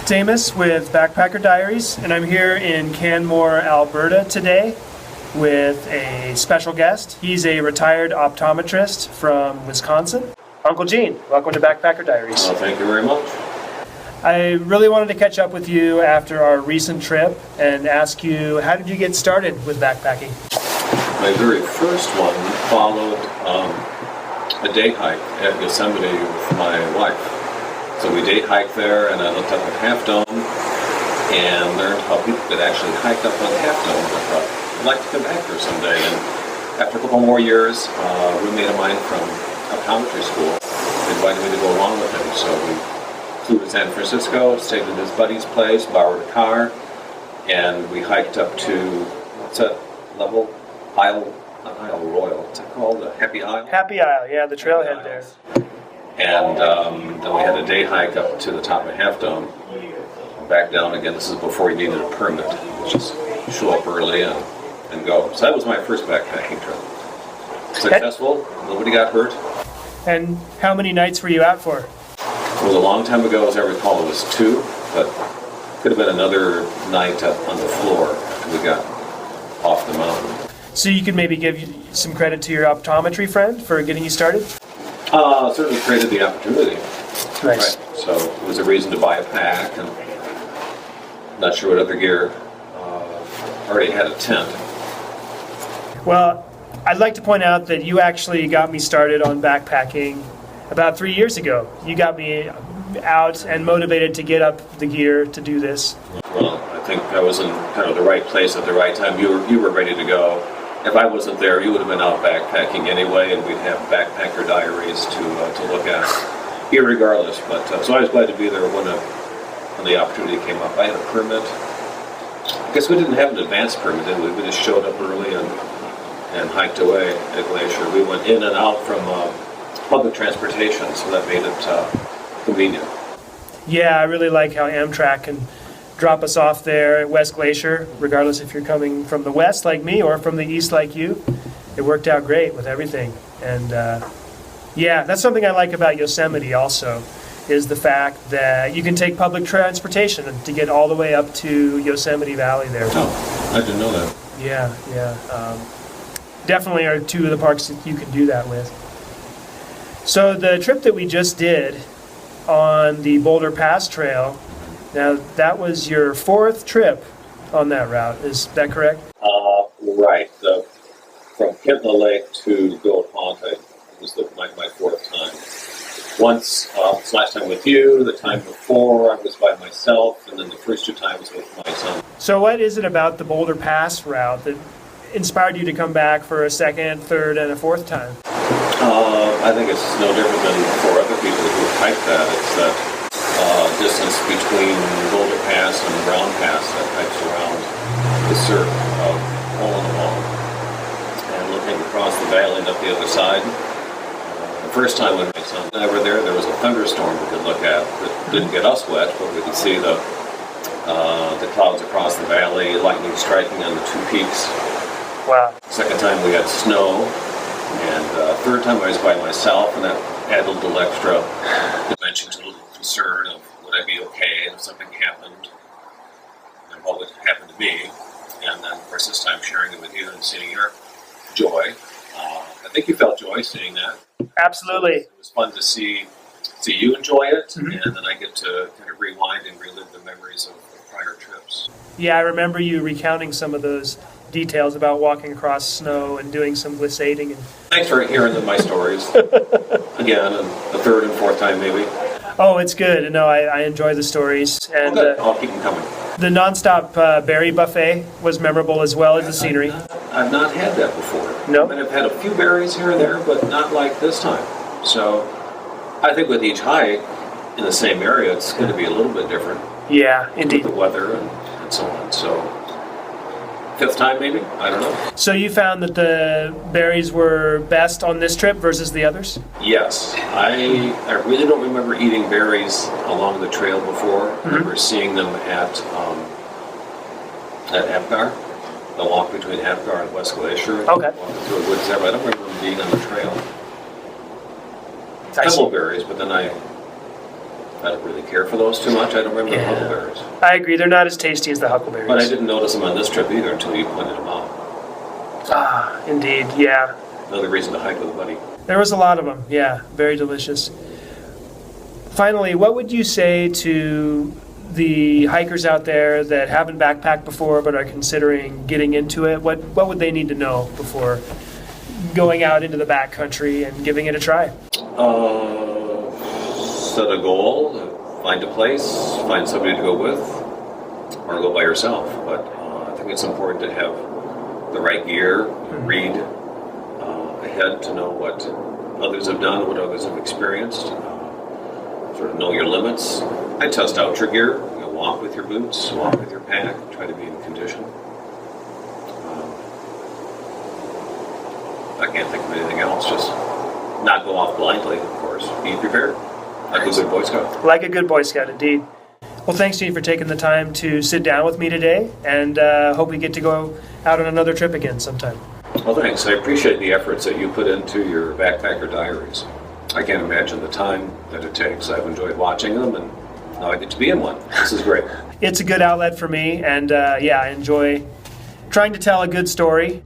It's Amos with Backpacker Diaries, and I'm here in Canmore, Alberta today with a special guest. He's a retired optometrist from Wisconsin. Uncle Gene, welcome to Backpacker Diaries. Well, thank you very much. I really wanted to catch up with you after our recent trip and ask you, how did you get started with backpacking? My very first one followed a day hike at Yosemite with my wife. So we day hiked there, and I looked up at Half Dome and learned how people could actually hike up on Half Dome. I thought, I'd like to come back there someday. And after a couple more years, a roommate of mine from optometry school invited me to go along with him. So we flew to San Francisco, stayed at his buddy's place, borrowed a car, and we hiked up to, what's that level? Isle Royal. What's it called? The Happy Isle? Happy Isle, yeah, the trailhead there. And then we had a day hike up to the top of Half Dome, back down again. This is before you needed a permit. Just show up early and go. So that was my first backpacking trip. Successful. Nobody got hurt. And how many nights were you out for? It was a long time ago, as I recall. It was 2, but could have been another night up on the floor after we got off the mountain. So you could maybe give some credit to your optometry friend for getting you started? Certainly created the opportunity. Nice. Right. So it was a reason to buy a pack, and not sure what other gear. Already had a tent. Well, I'd like to point out that you actually got me started on backpacking about 3 years ago. You got me out and motivated to get up the gear to do this. Well, I think I was in kind of the right place at the right time. You were ready to go. If I wasn't there, you would have been out backpacking anyway, and we'd have backpacker diaries to look at, irregardless. But so I was glad to be there when the opportunity came up. I had a permit. I guess we didn't have an advance permit, did we? We just showed up early and hiked away at Glacier. We went in and out from public transportation, so that made it convenient. Yeah, I really like how Amtrak can drop us off there at West Glacier, regardless if you're coming from the west like me or from the east like you. It worked out great with everything. And yeah, that's something I like about Yosemite also, is the fact that you can take public transportation to get all the way up to Yosemite Valley there. Oh, I didn't know that. Yeah. Definitely are 2 of the parks that you can do that with. So the trip that we just did on the Boulder Pass Trail, now that was your 4th trip on that route, is that correct? Right. From Kintla Lake to Goat Haunt, it was my 4th time. Once, last time with you, the time before I was by myself, and then the first 2 times with my son. So what is it about the Boulder Pass route that inspired you to come back for a 2nd, 3rd, and a 4th time? I think it's no different than for other people who hike that. It's that distance between Boulder Pass and Brown Pass that hikes around the cirque of hole in the wall. And looking across the valley and up the other side. The first time when my son and I were there was a thunderstorm we could look at that didn't get us wet, but we could see the clouds across the valley, lightning striking on the 2 peaks. Wow. Second time we had snow, and third time I was by myself, and that added a little extra dimension to a little concern of would I be okay if something happened, and what would happen to me. And then, of course, this time sharing it with you and seeing your joy. I think you felt joy seeing that. Absolutely. So it was fun to see you enjoy it, and then I get to kind of rewind and relive the memories of prior trips. Yeah, I remember you recounting some of those details about walking across snow and doing some glissading. Thanks for hearing my stories. Again, and the 3rd and 4th time maybe. Oh, it's good. No, I enjoy the stories. And I'll keep them coming. The nonstop berry buffet was memorable as well as the scenery. I've not had that before. No? I mean, I've had a few berries here and there, but not like this time. So I think with each hike in the same area, it's going to be a little bit different. Yeah, indeed. With the weather and so on. So 5th time maybe? I don't know. So you found that the berries were best on this trip versus the others? Yes. I really don't remember eating berries along the trail before. I remember seeing them at Apgar, the walk between Apgar and West Glacier. Okay. Walking through the woods there, but I don't remember them being on the trail. Couple berries, but then I I don't really care for those too much. I don't remember the Yeah. huckleberries. I agree. They're not as tasty as the huckleberries. But I didn't notice them on this trip either until you pointed them out. Ah, indeed. Yeah. Another reason to hike with a buddy. There was a lot of them. Yeah. Very delicious. Finally, what would you say to the hikers out there that haven't backpacked before but are considering getting into it? What would they need to know before going out into the backcountry and giving it a try? Set a goal, find a place, find somebody to go with, or go by yourself. But I think it's important to have the right gear, read ahead to know what others have done, what others have experienced, sort of know your limits. I test out your gear, walk with your boots, walk with your pack, try to be in condition. I can't think of anything else, just not go off blindly, of course. Be prepared, like a good Boy Scout. Like a good Boy Scout, indeed. Well, thanks, Gene, for taking the time to sit down with me today, and hope we get to go out on another trip again sometime. Well, thanks. I appreciate the efforts that you put into your backpacker diaries. I can't imagine the time that it takes. I've enjoyed watching them, and now I get to be in one. This is great. It's a good outlet for me, and I enjoy trying to tell a good story.